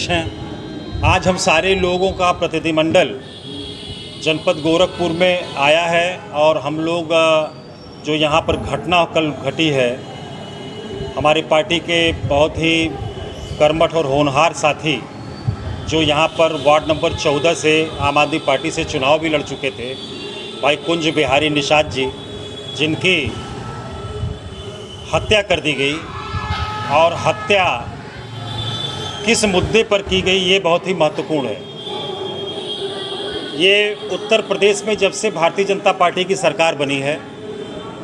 अध्यक्ष हैं। आज हम सारे लोगों का प्रतिनिधिमंडल जनपद गोरखपुर में आया है और हम लोग जो यहाँ पर घटना कल घटी है, हमारी पार्टी के बहुत ही कर्मठ और होनहार साथी जो यहाँ पर वार्ड नंबर 14 से आम आदमी पार्टी से चुनाव भी लड़ चुके थे, भाई कुंज बिहारी निषाद जी, जिनकी हत्या कर दी गई। और हत्या किस मुद्दे पर की गई ये बहुत ही महत्वपूर्ण है। ये उत्तर प्रदेश में जब से भारतीय जनता पार्टी की सरकार बनी है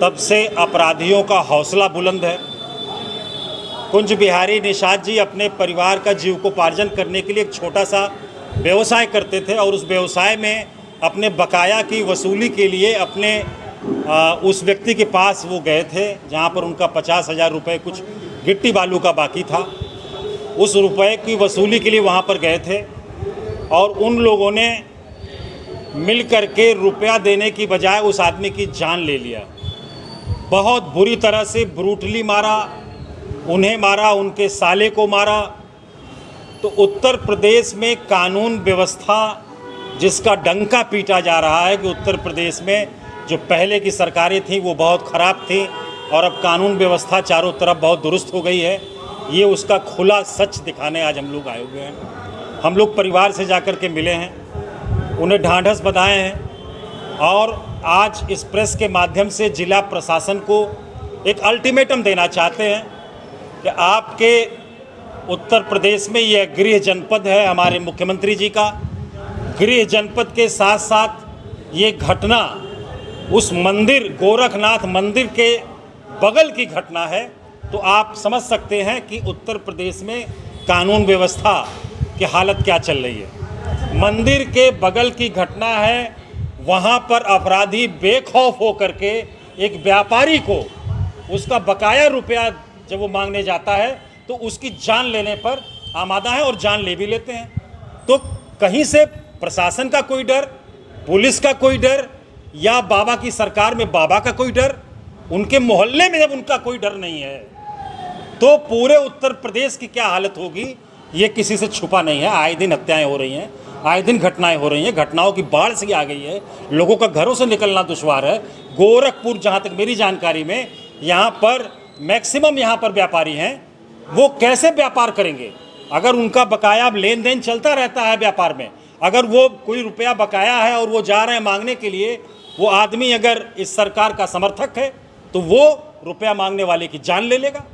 तब से अपराधियों का हौसला बुलंद है। कुंज बिहारी निषाद जी अपने परिवार का जीविकोपार्जन करने के लिए एक छोटा सा व्यवसाय करते थे और उस व्यवसाय में अपने बकाया की वसूली के लिए अपने उस व्यक्ति के पास वो गए थे जहाँ पर उनका 50,000 रुपये कुछ गिट्टी बालू का बाकी था। उस रुपए की वसूली के लिए वहाँ पर गए थे और उन लोगों ने मिल कर के रुपया देने की बजाय उस आदमी की जान ले लिया। बहुत बुरी तरह से ब्रूटली मारा, उन्हें मारा, उनके साले को मारा। तो उत्तर प्रदेश में कानून व्यवस्था जिसका डंका पीटा जा रहा है कि उत्तर प्रदेश में जो पहले की सरकारें थीं वो बहुत ख़राब थीं और अब कानून व्यवस्था चारों तरफ बहुत दुरुस्त हो गई है, ये उसका खुला सच दिखाने आज हम लोग आए हुए हैं। हम लोग परिवार से जाकर के मिले हैं, उन्हें ढांढस बधाए हैं और आज इस प्रेस के माध्यम से जिला प्रशासन को एक अल्टीमेटम देना चाहते हैं कि आपके उत्तर प्रदेश में यह गृह जनपद है हमारे मुख्यमंत्री जी का। गृह जनपद के साथ साथ ये घटना उस मंदिर गोरखनाथ मंदिर के बगल की घटना है। तो आप समझ सकते हैं कि उत्तर प्रदेश में कानून व्यवस्था की हालत क्या चल रही है। मंदिर के बगल की घटना है, वहाँ पर अपराधी बेखौफ होकर के एक व्यापारी को उसका बकाया रुपया जब वो मांगने जाता है तो उसकी जान लेने पर आमादा है और जान ले भी लेते हैं। तो कहीं से प्रशासन का कोई डर, पुलिस का कोई डर या बाबा की सरकार में बाबा का कोई डर, उनके मोहल्ले में जब उनका कोई डर नहीं है तो पूरे उत्तर प्रदेश की क्या हालत होगी ये किसी से छुपा नहीं है। आए दिन हत्याएं हो रही हैं, आए दिन घटनाएं हो रही हैं, घटनाओं की बाढ़ सी आ गई है, लोगों का घरों से निकलना दुश्वार है। गोरखपुर जहाँ तक मेरी जानकारी में यहाँ पर मैक्सिमम यहाँ पर व्यापारी हैं, वो कैसे व्यापार करेंगे अगर उनका बकाया लेन देन चलता रहता है व्यापार में। अगर वो कोई रुपया बकाया है और वो जा रहे हैं मांगने के लिए, वो आदमी अगर इस सरकार का समर्थक है तो वो रुपया मांगने वाले की जान ले लेगा,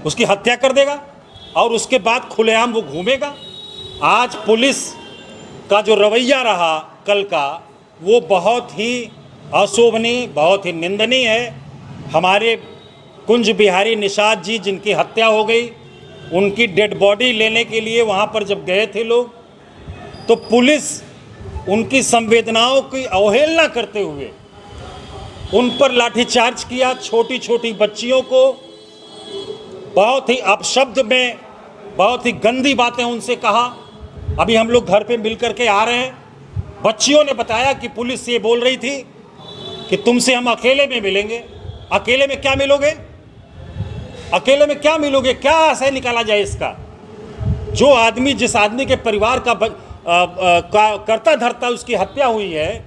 उसकी हत्या कर देगा और उसके बाद खुलेआम वो घूमेगा। आज पुलिस का जो रवैया रहा कल का वो बहुत ही अशोभनीय, बहुत ही निंदनीय है। हमारे कुंज बिहारी निषाद जी जिनकी हत्या हो गई, उनकी डेड बॉडी लेने के लिए वहाँ पर जब गए थे लोग, तो पुलिस उनकी संवेदनाओं की अवहेलना करते हुए उन पर लाठीचार्ज किया। छोटी छोटी बच्चियों को बहुत ही अपशब्द में बहुत ही गंदी बातें उनसे कहा। अभी हम लोग घर पे मिल कर के आ रहे हैं, बच्चियों ने बताया कि पुलिस ये बोल रही थी कि तुमसे हम अकेले में मिलेंगे। अकेले में क्या मिलोगे? अकेले में क्या मिलोगे? क्या आशय निकाला जाए इसका? जो आदमी, जिस आदमी के परिवार का करता धरता उसकी हत्या हुई है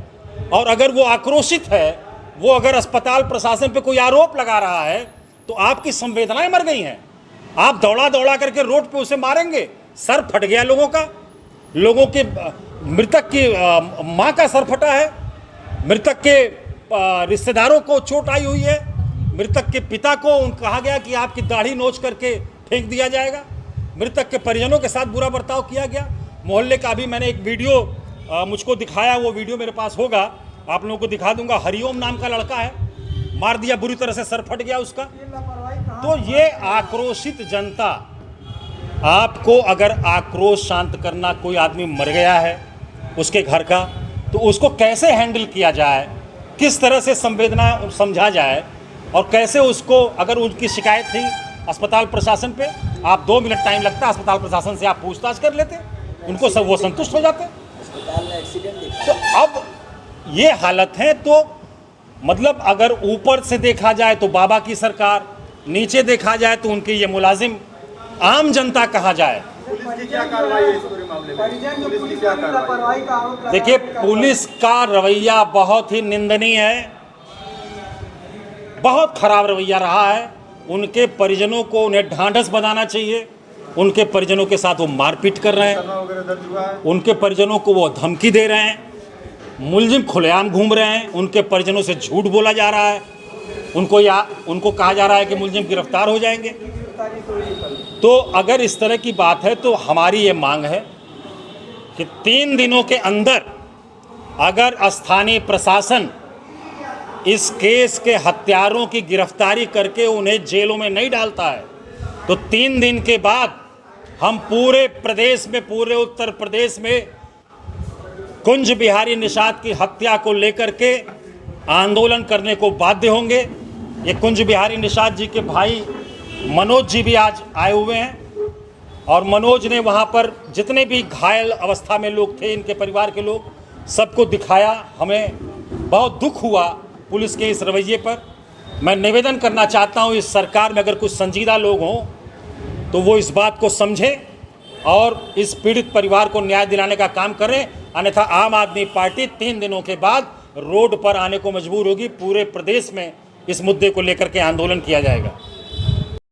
और अगर वो आक्रोशित है, वो अगर अस्पताल प्रशासन पे कोई आरोप लगा रहा है तो आपकी संवेदनाएं मर गई हैं। आप दौड़ा दौड़ा करके रोड पे उसे मारेंगे। सर फट गया लोगों का, लोगों के मृतक की माँ का सर फटा है, मृतक के रिश्तेदारों को चोट आई हुई है, मृतक के पिता को कहा गया कि आपकी दाढ़ी नोच करके फेंक दिया जाएगा, मृतक के परिजनों के साथ बुरा बर्ताव किया गया। मोहल्ले का अभी मैंने एक वीडियो मुझको दिखाया, वो वीडियो मेरे पास होगा, आप लोगों को दिखा दूंगा। हरिओम नाम का लड़का है, मार दिया बुरी तरह से, सर फट गया उसका। तो ये आक्रोशित जनता, आपको अगर आक्रोश शांत करना, कोई आदमी मर गया है उसके घर का, तो उसको कैसे हैंडल किया जाए, किस तरह से संवेदना समझा जाए और कैसे उसको, अगर उनकी शिकायत थी अस्पताल प्रशासन पे, आप 2 मिनट टाइम लगता, अस्पताल प्रशासन से आप पूछताछ कर लेते, उनको सब वो संतुष्ट हो जाते। तो अब ये हालत है। तो मतलब अगर ऊपर से देखा जाए तो बाबा की सरकार, नीचे देखा जाए तो उनके ये मुलाजिम, आम जनता कहा जाए पुलिस की क्या कार्रवाई है इस पूरे मामले में? पुलिस की क्या कार्रवाई है? देखिए, पुलिस का रवैया बहुत ही निंदनीय है, बहुत खराब रवैया रहा है। उनके परिजनों को उन्हें ढांढस बनाना चाहिए। उनके परिजनों के साथ वो मारपीट कर रहे हैं, वगैरह दर्ज हुआ है। उनके परिजनों को वो धमकी दे रहे हैं, मुलजिम खुलेआम घूम रहे हैं, उनके परिजनों से झूठ बोला जा रहा है, उनको कहा जा रहा है कि मुलजिम गिरफ्तार हो जाएंगे। तो अगर इस तरह की बात है तो हमारी ये मांग है कि 3 दिनों के अंदर अगर स्थानीय प्रशासन इस केस के हत्यारों की गिरफ्तारी करके उन्हें जेलों में नहीं डालता है तो 3 दिन के बाद हम पूरे प्रदेश में, पूरे उत्तर प्रदेश में कुंज बिहारी निषाद की हत्या को लेकर के आंदोलन करने को बाध्य होंगे। ये कुंज बिहारी निषाद जी के भाई मनोज जी भी आज आए हुए हैं और मनोज ने वहाँ पर जितने भी घायल अवस्था में लोग थे, इनके परिवार के लोग, सबको दिखाया। हमें बहुत दुख हुआ पुलिस के इस रवैये पर। मैं निवेदन करना चाहता हूँ, इस सरकार में अगर कुछ संजीदा लोग हों तो वो इस बात को समझें और इस पीड़ित परिवार को न्याय दिलाने का काम करें, अन्यथा आम आदमी पार्टी 3 दिनों के बाद रोड पर आने को मजबूर होगी। पूरे प्रदेश में इस मुद्दे को लेकर के आंदोलन किया जाएगा।